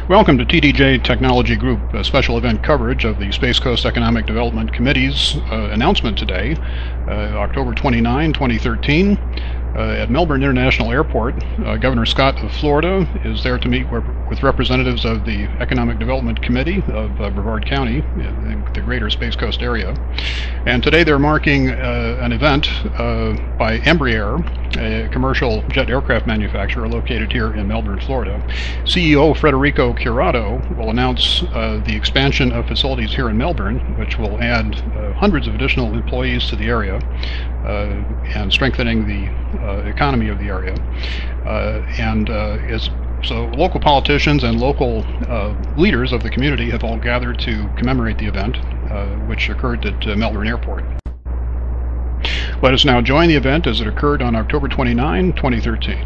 Welcome to TDJ Technology Group special event coverage of the Space Coast Economic Development Committee's announcement today, October 29, 2013. At Melbourne International Airport, Governor Scott of Florida is there to meet with representatives of the Economic Development Committee of Brevard County, in the greater Space Coast area. And today they're marking an event by Embraer, a commercial jet aircraft manufacturer located here in Melbourne, Florida. CEO Federico Curado will announce the expansion of facilities here in Melbourne, which will add hundreds of additional employees to the area and strengthening the economy of the area. So local politicians and local leaders of the community have all gathered to commemorate the event, which occurred at Melbourne Airport. Let us now join the event as it occurred on October 29, 2013.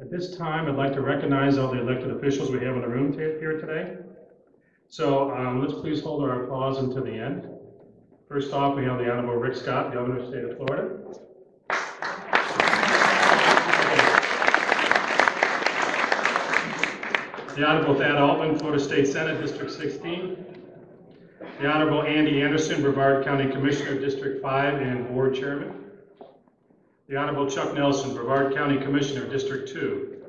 At this time, I'd like to recognize all the elected officials we have in the room here today. So let's please hold our applause until the end. First off, we have the Honorable Rick Scott, Governor of the State of Florida. The Honorable Thad Altman, Florida State Senate, District 16. The Honorable Andy Anderson, Brevard County Commissioner, District 5 and Board Chairman. The Honorable Chuck Nelson, Brevard County Commissioner, District 2.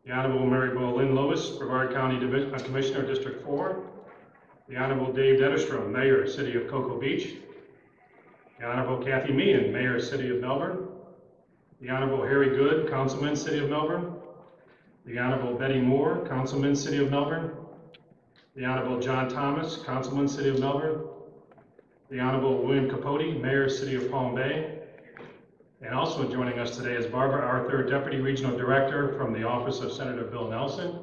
The Honorable Mary Lynn Lewis, Brevard County Commissioner, District 4. The Honorable Dave Detterstrom, Mayor, City of Cocoa Beach. The Honorable Kathy Meehan, Mayor, City of Melbourne. The Honorable Harry Good, Councilman, City of Melbourne. The Honorable Betty Moore, Councilman, City of Melbourne. The Honorable John Thomas, Councilman, City of Melbourne. The Honorable William Capote, Mayor, City of Palm Bay. And also joining us today is Barbara Arthur, Deputy Regional Director from the Office of Senator Bill Nelson.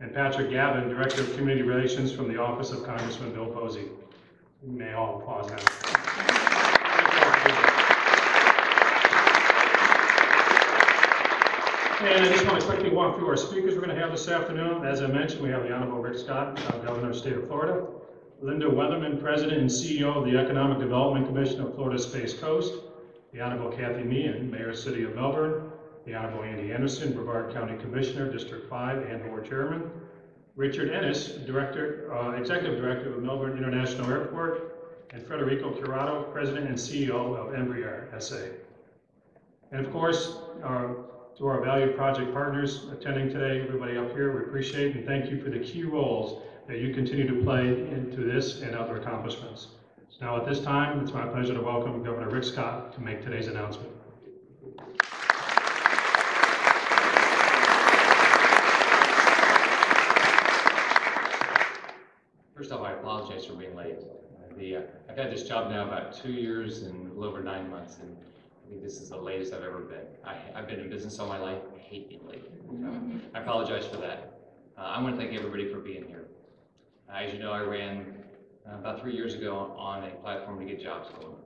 And Patrick Gavin, Director of Community Relations from the Office of Congressman Bill Posey. You may all applause now. And I just want to quickly walk through our speakers we're going to have this afternoon. As I mentioned, we have the Honorable Rick Scott, Governor of the State of Florida. Linda Weatherman, President and CEO of the Economic Development Commission of Florida Space Coast. The Honorable Kathy Meehan, Mayor, City of Melbourne. The Honorable Andy Anderson, Brevard County Commissioner, District 5 and Board Chairman. Richard Ennis, Executive Director of Melbourne International Airport. And Federico Curado, President and CEO of Embraer S.A. And of course, to our valued project partners attending today, everybody up here, we appreciate and thank you for the key roles that you continue to play into this and other accomplishments. So now at this time, it's my pleasure to welcome Governor Rick Scott to make today's announcement. First off, I apologize for being late. I've had this job now about 2 years and a little over 9 months, and I think this is the latest I've ever been. I've been in business all my life. I hate being late. I apologize for that. I want to thank everybody for being here. As you know, I ran about 3 years ago on a platform to get jobs going.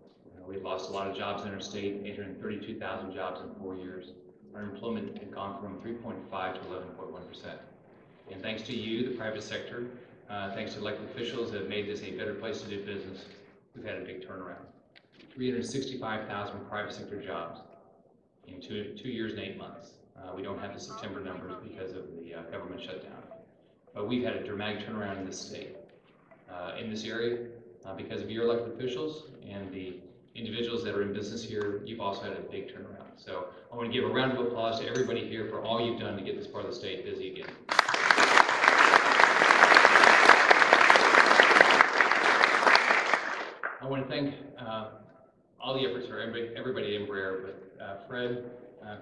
We lost a lot of jobs in our state, 832,000 jobs in 4 years. Our employment had gone from 3.5 to 11.1%. And thanks to you, the private sector, thanks to elected officials that have made this a better place to do business, we've had a big turnaround. 365,000 private sector jobs in two years and 8 months. We don't have the September numbers because of the government shutdown. But we've had a dramatic turnaround in this state. In this area, because of your elected officials and the individuals that are in business here, you've also had a big turnaround. So I want to give a round of applause to everybody here for all you've done to get this part of the state busy again. I want to thank all the efforts for everybody at Embraer, but Fred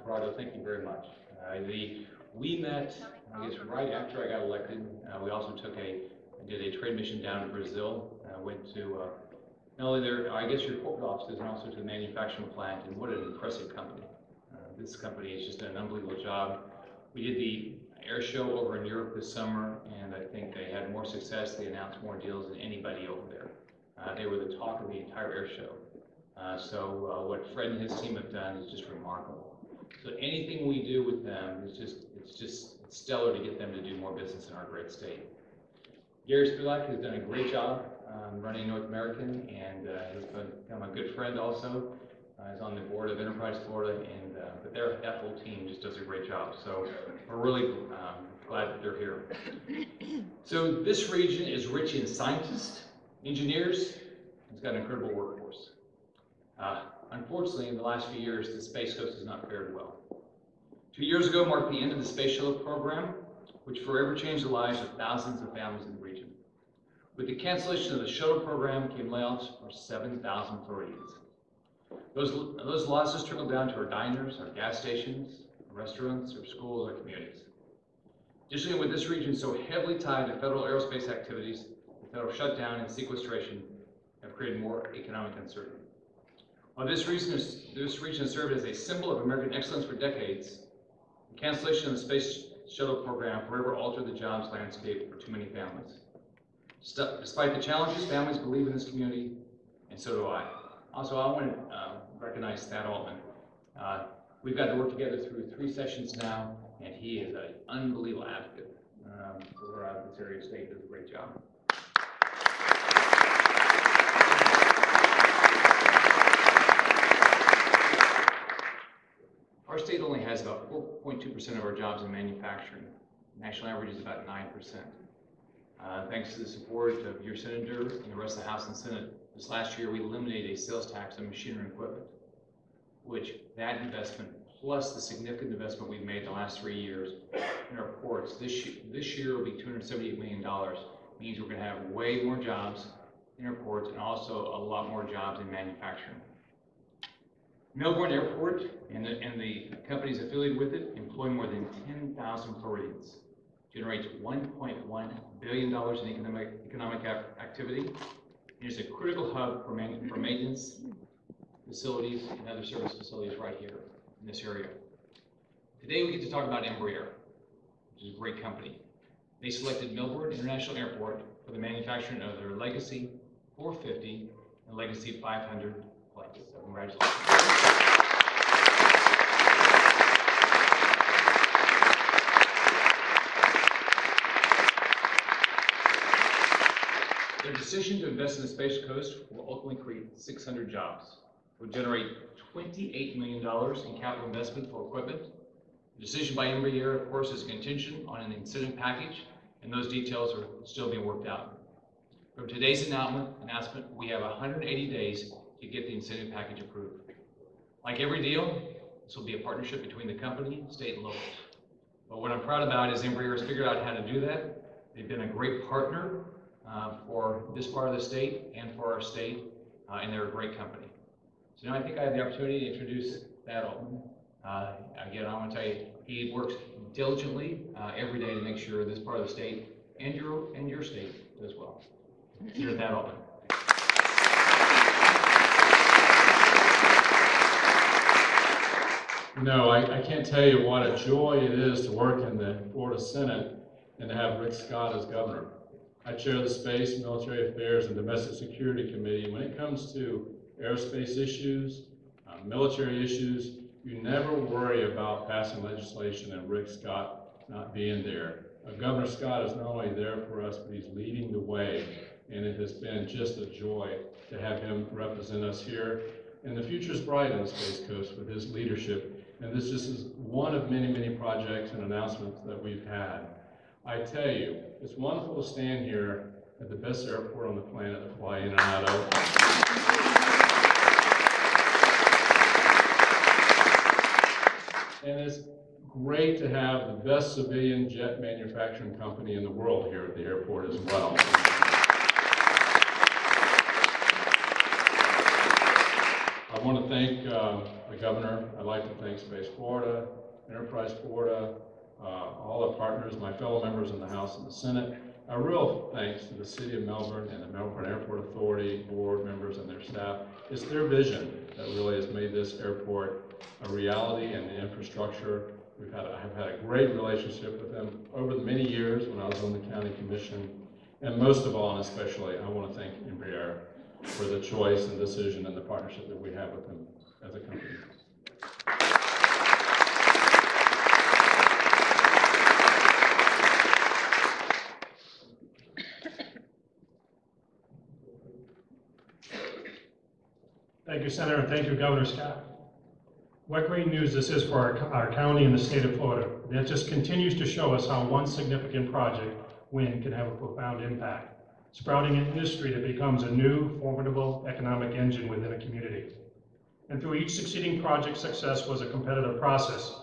Corrado, thank you very much. We met, I guess, right after I got elected. We also did a trade mission down to Brazil. Went to not only I guess your corporate offices, and also to the manufacturing plant, and what an impressive company. This company has just done an unbelievable job. We did the air show over in Europe this summer, and I think they had more success. They announced more deals than anybody over there. They were the talk of the entire air show. So what Fred and his team have done is just remarkable. So anything we do with them is it's stellar to get them to do more business in our great state. Gary Spilak has done a great job running North American, and has become a good friend also. is on the board of Enterprise Florida, and but that whole team just does a great job. So we're really glad that they're here. So this region is rich in scientists, engineers. It's got an incredible workforce. Unfortunately, in the last few years, the Space Coast has not fared well. 2 years ago marked the end of the Space Shuttle program, which forever changed the lives of thousands of families in the region. With the cancellation of the shuttle program came layoffs for 7,000 Floridians. Those losses trickled down to our diners, our gas stations, our restaurants, our schools, our communities. Additionally, with this region so heavily tied to federal aerospace activities, the federal shutdown and sequestration have created more economic uncertainty. While this region has served as a symbol of American excellence for decades, the cancellation of the Space Shuttle program forever altered the jobs landscape for too many families. Despite the challenges, families believe in this community, and so do I. Also, I want to recognize Thad Altman. We've got to work together through 3 sessions now, and he is an unbelievable advocate for this area of state. Does a great job. Our state only has about 4.2% of our jobs in manufacturing. National average is about 9%. Thanks to the support of your senator and the rest of the House and Senate, this last year we eliminated a sales tax on machinery and equipment, which that investment plus the significant investment we've made the last 3 years in our ports, this year will be $278 million, means we're going to have way more jobs in our ports and also a lot more jobs in manufacturing. Melbourne Airport and the companies affiliated with it employ more than 10,000 Floridians, generates $1.1 billion in economic activity, and is a critical hub for maintenance facilities and other service facilities right here in this area. Today we get to talk about Embraer, which is a great company. They selected Melbourne International Airport for the manufacturing of their Legacy 450 and Legacy 500 flights. So congratulations. Their decision to invest in the Space Coast will ultimately create 600 jobs. It will generate $28 million in capital investment for equipment. The decision by Embraer, of course, is contingent on an incentive package, and those details are still being worked out. From today's announcement, we have 180 days to get the incentive package approved. Like every deal, this will be a partnership between the company, state, and locals. But what I'm proud about is Embraer has figured out how to do that. They've been a great partner for this part of the state and for our state, and they're a great company. So now I think I have the opportunity to introduce Thad Altman. Again, I want to tell you, he works diligently every day to make sure this part of the state and your state does well. Here's Thad Altman. No, I can't tell you what a joy it is to work in the Florida Senate and to have Rick Scott as governor. I chair the Space, Military Affairs, and Domestic Security Committee. When it comes to aerospace issues, military issues, you never worry about passing legislation and Rick Scott not being there. Governor Scott is not only there for us, but he's leading the way, and it has been just a joy to have him represent us here. And the future is bright on the Space Coast with his leadership, and this just is one of many, many projects and announcements that we've had. I tell you, it's wonderful to stand here at the best airport on the planet to fly in and out of. And it's great to have the best civilian jet manufacturing company in the world here at the airport as well. I want to thank the governor. I'd like to thank Space Florida, Enterprise Florida, all our partners, my fellow members in the House and the Senate. A real thanks to the City of Melbourne and the Melbourne Airport Authority, board members and their staff. It's their vision that really has made this airport a reality, and the infrastructure. I've had a great relationship with them over the many years when I was on the county commission. And most of all, and especially, I want to thank Embraer for the choice and decision and the partnership that we have with them as a company. Thank you, Senator, and thank you, Governor Scott. What great news this is for our county and the state of Florida. That just continues to show us how one significant project win can have a profound impact, sprouting an industry that becomes a new, formidable economic engine within a community. And through each succeeding project's success was a competitive process.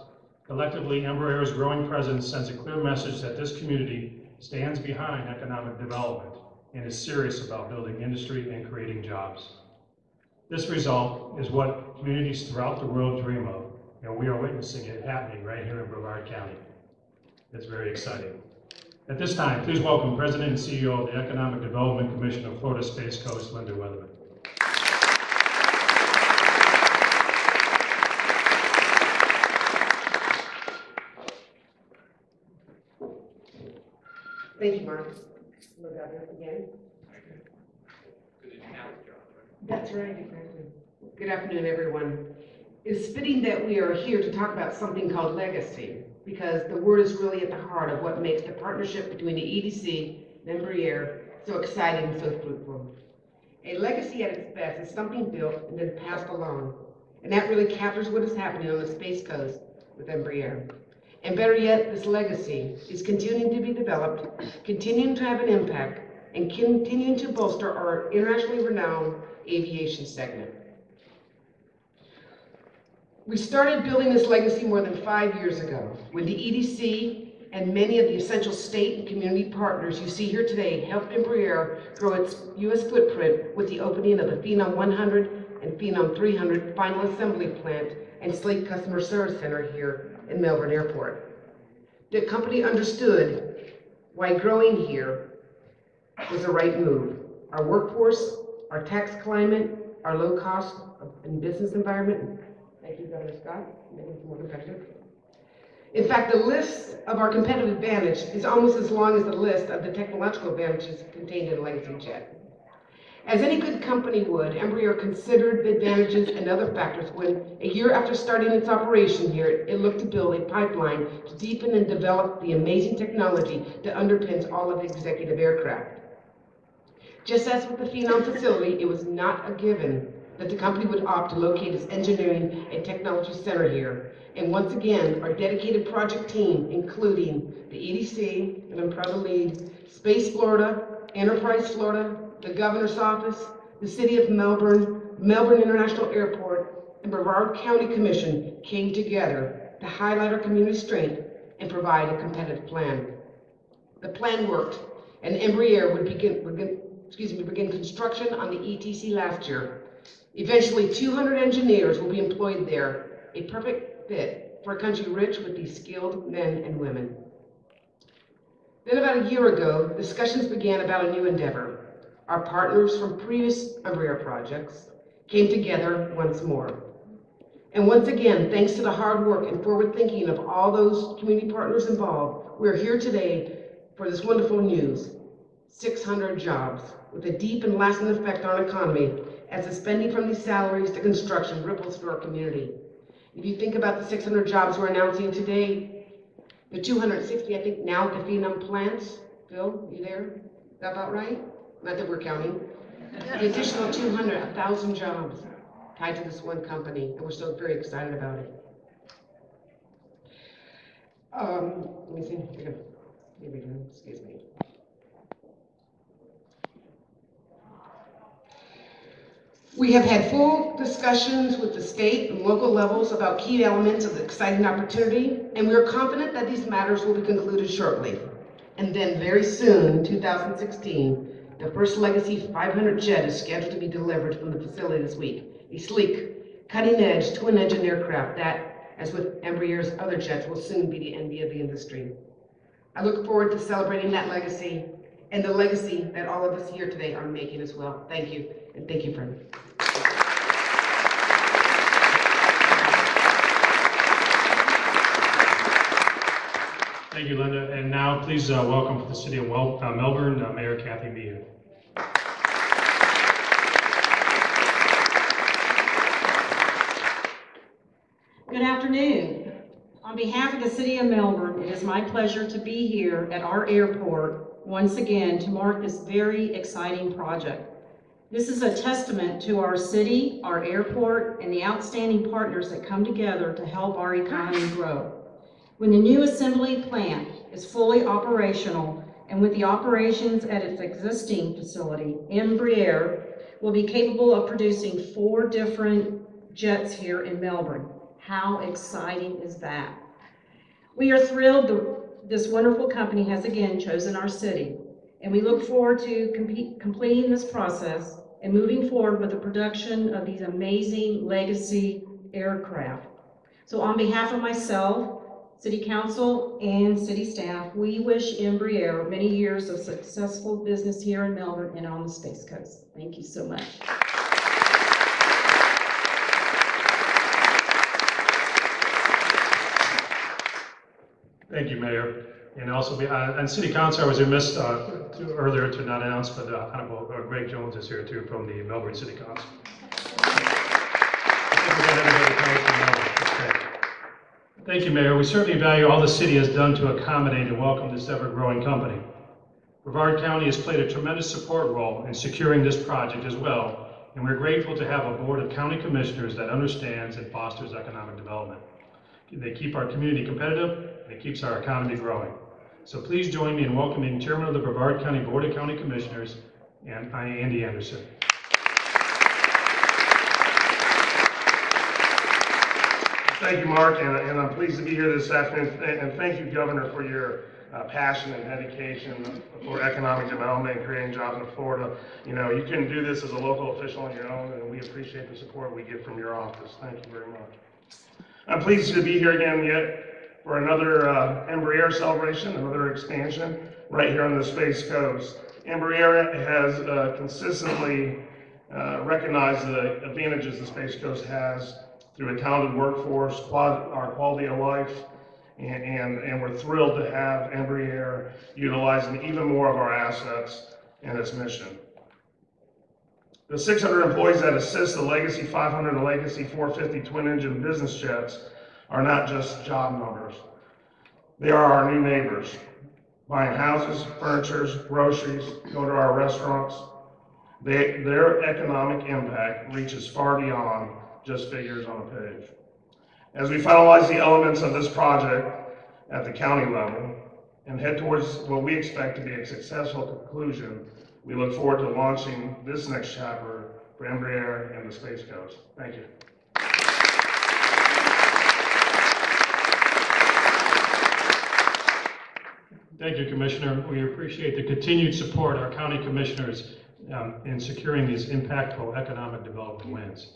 Collectively, Embraer's growing presence sends a clear message that this community stands behind economic development and is serious about building industry and creating jobs. This result is what communities throughout the world dream of, and we are witnessing it happening right here in Brevard County. It's very exciting. At this time, please welcome President and CEO of the Economic Development Commission of Florida Space Coast, Linda Weatherman. Thank you, Mark. Look out there again. That's right, exactly. Good afternoon, everyone. It is fitting that we are here to talk about something called legacy, because the word is really at the heart of what makes the partnership between the EDC and Embraer so exciting and so fruitful. A legacy at its best is something built and then passed along, and that really captures what is happening on the Space Coast with Embraer. And better yet, this legacy is continuing to be developed, continuing to have an impact, and continuing to bolster our internationally renowned aviation segment. We started building this legacy more than 5 years ago, when the EDC and many of the essential state and community partners you see here today helped Embraer grow its U.S. footprint with the opening of the Phenom 100 and Phenom 300 final assembly plant and Slate Customer Service Center here in Melbourne Airport. The company understood why growing here was the right move. Our workforce, our tax climate, our low cost and business environment. Thank you, Governor Scott, making us more competitive. In fact, the list of our competitive advantage is almost as long as the list of the technological advantages contained in a legacy jet. As any good company would, Embraer considered the advantages and other factors when, a year after starting its operation here, it looked to build a pipeline to deepen and develop the amazing technology that underpins all of the executive aircraft. Just as with the Phenom facility, it was not a given that the company would opt to locate its engineering and technology center here. And once again, our dedicated project team, including the EDC, and I'm proud to lead, Space Florida, Enterprise Florida, the Governor's Office, the City of Melbourne, Melbourne International Airport, and Brevard County Commission came together to highlight our community strength and provide a competitive plan. The plan worked, and Embraer would begin construction on the ETC last year. Eventually, 200 engineers will be employed there, a perfect fit for a country rich with these skilled men and women. Then about a year ago, discussions began about a new endeavor. Our partners from previous Embraer projects came together once more. And once again, thanks to the hard work and forward thinking of all those community partners involved, we're here today for this wonderful news: 600 jobs with a deep and lasting effect on our economy as the spending from these salaries to construction ripples through our community. If you think about the 600 jobs we're announcing today, the 260, I think, now at the Phenom plants. Phil, you there? Is that about right? Not that we're counting. The additional 200, 1,000 jobs tied to this one company, and we're so very excited about it. Let me see. Here we go. Excuse me. We have had full discussions with the state and local levels about key elements of the exciting opportunity, and we are confident that these matters will be concluded shortly. And then very soon, in 2016, the first Legacy 500 jet is scheduled to be delivered from the facility this week. A sleek, cutting-edge, twin-engine aircraft that, as with Embraer's other jets, will soon be the envy of the industry. I look forward to celebrating that legacy and the legacy that all of us here today are making as well. Thank you, and thank you, friend. Thank you, Linda. And now please welcome to the City of Melbourne, Mayor Kathy Meehan. Good afternoon. On behalf of the City of Melbourne, it is my pleasure to be here at our airport once again to mark this very exciting project. This is a testament to our city, our airport, and the outstanding partners that come together to help our economy grow. When the new assembly plant is fully operational, and with the operations at its existing facility, Embraer will be capable of producing 4 different jets here in Melbourne. How exciting is that? We are thrilled this wonderful company has again chosen our city, and we look forward to completing this process and moving forward with the production of these amazing legacy aircraft. So on behalf of myself, City Council, and City staff, we wish Embraer many years of successful business here in Melbourne and on the Space Coast. Thank you so much. Thank you, Mayor. And also, on City Council, I was remiss earlier to not announce, but Honorable Greg Jones is here too from the Melbourne City Council. Thank you, Mayor. We certainly value all the city has done to accommodate and welcome this ever-growing company. Brevard County has played a tremendous support role in securing this project as well, and we're grateful to have a board of county commissioners that understands and fosters economic development. They keep our community competitive, and it keeps our economy growing. So please join me in welcoming Chairman of the Brevard County Board of County Commissioners, and Andy Anderson. Thank you, Mark, and I'm pleased to be here this afternoon. And thank you, Governor, for your passion and dedication for economic development and creating jobs in Florida. You know, you couldn't do this as a local official on your own, and we appreciate the support we get from your office. Thank you very much. I'm pleased to be here again yet for another Embraer celebration, another expansion right here on the Space Coast. Embraer has consistently recognized the advantages the Space Coast has through a talented workforce, our quality of life, and we're thrilled to have Embraer utilizing even more of our assets in its mission. The 600 employees that assist the Legacy 500 and Legacy 450 twin-engine business jets are not just job numbers. They are our new neighbors, buying houses, furniture, groceries, going to our restaurants. Their economic impact reaches far beyond just figures on a page. As we finalize the elements of this project at the county level and head towards what we expect to be a successful conclusion, we look forward to launching this next chapter for Embraer and the Space Coast. Thank you. Thank you, Commissioner. We appreciate the continued support of our county commissioners in securing these impactful economic development wins.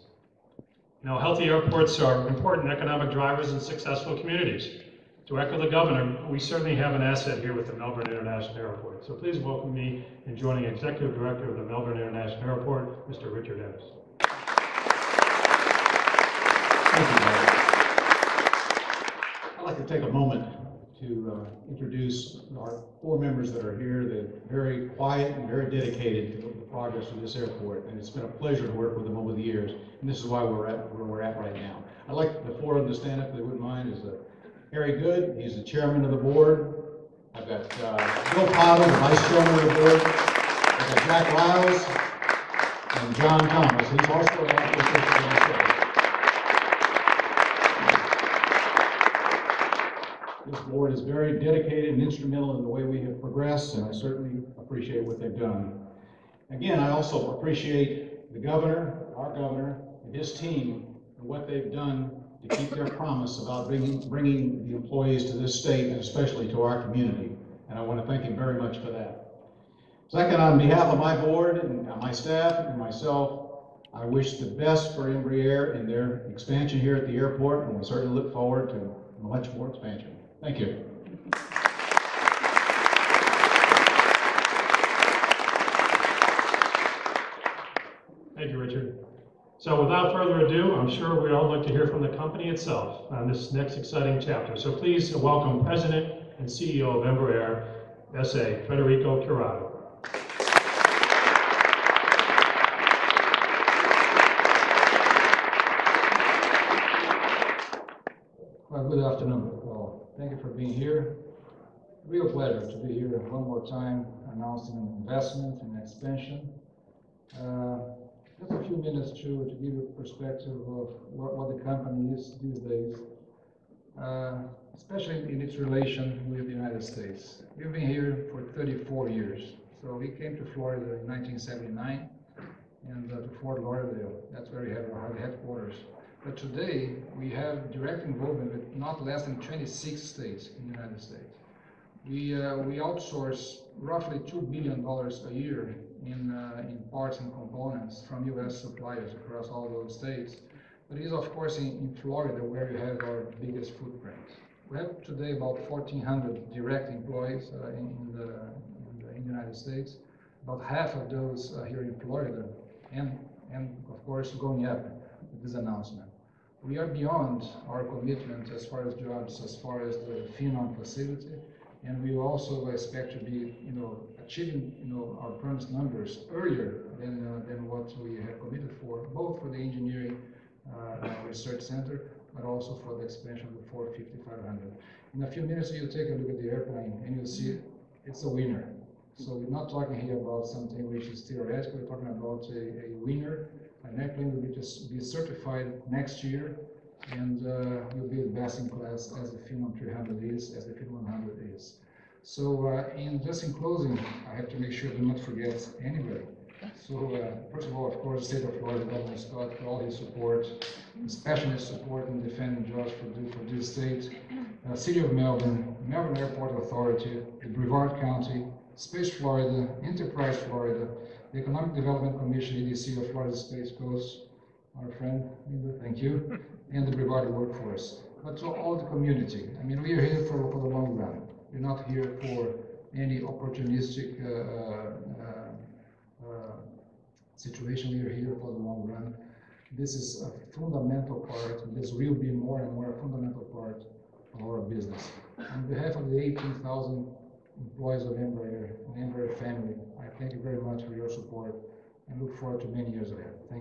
Now, healthy airports are important economic drivers in successful communities. To echo the Governor, we certainly have an asset here with the Melbourne International Airport. So please welcome me in joining Executive Director of the Melbourne International Airport, Mr. Richard Ennis. Thank you, Mayor. I'd like to take a moment to introduce our 4 members that are here. They're very quiet and very dedicated to the progress of this airport, and it's been a pleasure to work with them over the years, and this is why we're at where we're at right now. I'd like the 4 of them to stand up if they wouldn't mind. Is Harry Good, he's the chairman of the board. I've got Bill Potter, the vice chairman of the board. I've got Jack Riles and John Thomas. He's also an officer. This board is very dedicated and instrumental in the way we have progressed, and I certainly appreciate what they've done. Again, I also appreciate the governor, our governor, and his team, and what they've done to keep their promise about bringing the employees to this state, and especially to our community. And I want to thank him very much for that. Second, on behalf of my board and my staff and myself, I wish the best for Embraer in their expansion here at the airport, and we certainly look forward to much more expansion. Thank you. Thank you, Richard. So without further ado, I'm sure we'd all like to hear from the company itself on this next exciting chapter. So please welcome President and CEO of Embraer S.A, Federico Curado. Well, good afternoon. Well, thank you for being here. Real pleasure to be here one more time announcing investment and expansion Just a few minutes to give you a perspective of what the company is these days, especially in its relation with the United States. We've been here for 34 years. So we came to Florida in 1979 and to Fort Lauderdale. That's where we have our headquarters. But today we have direct involvement with not less than 26 states in the United States. We outsource roughly $2 billion a year in parts and components from U.S. suppliers across all those states. But it is, of course, in Florida where we have our biggest footprint. We have today about 1,400 direct employees in the United States. About half of those are here in Florida, and of course going up with this announcement. We are beyond our commitment as far as jobs, as far as the Phenom facility, and we also expect to be, achieving, our promised numbers earlier than what we have committed for, both for the engineering research center, but also for the expansion of the 450-500. In a few minutes, you'll take a look at the airplane, and you'll see it's a winner. So we're not talking here about something which is theoretical. We're talking about a winner. An airplane will be certified next year, and will be the best in class as the Phenom 300 is, as the Phenom 100 is. So, just in closing, I have to make sure I do not forget anybody. So, first of all, of course, the state of Florida, Governor Scott, for all his support, his passionate support in defending jobs for this state, City of Melbourne, Melbourne Airport Authority, the Brevard County, Space Florida, Enterprise Florida, the Economic Development Commission, EDC of Florida Space Coast, our friend, Linda, thank you, and the Brevard workforce. But to all the community, I mean, we are here for the long run. We're not here for any opportunistic situation. We are here for the long run. This is a fundamental part, and this will be more and more a fundamental part of our business. On behalf of the 18,000 employees of Embraer and Embraer family, I thank you very much for your support and look forward to many years ahead. Thank you.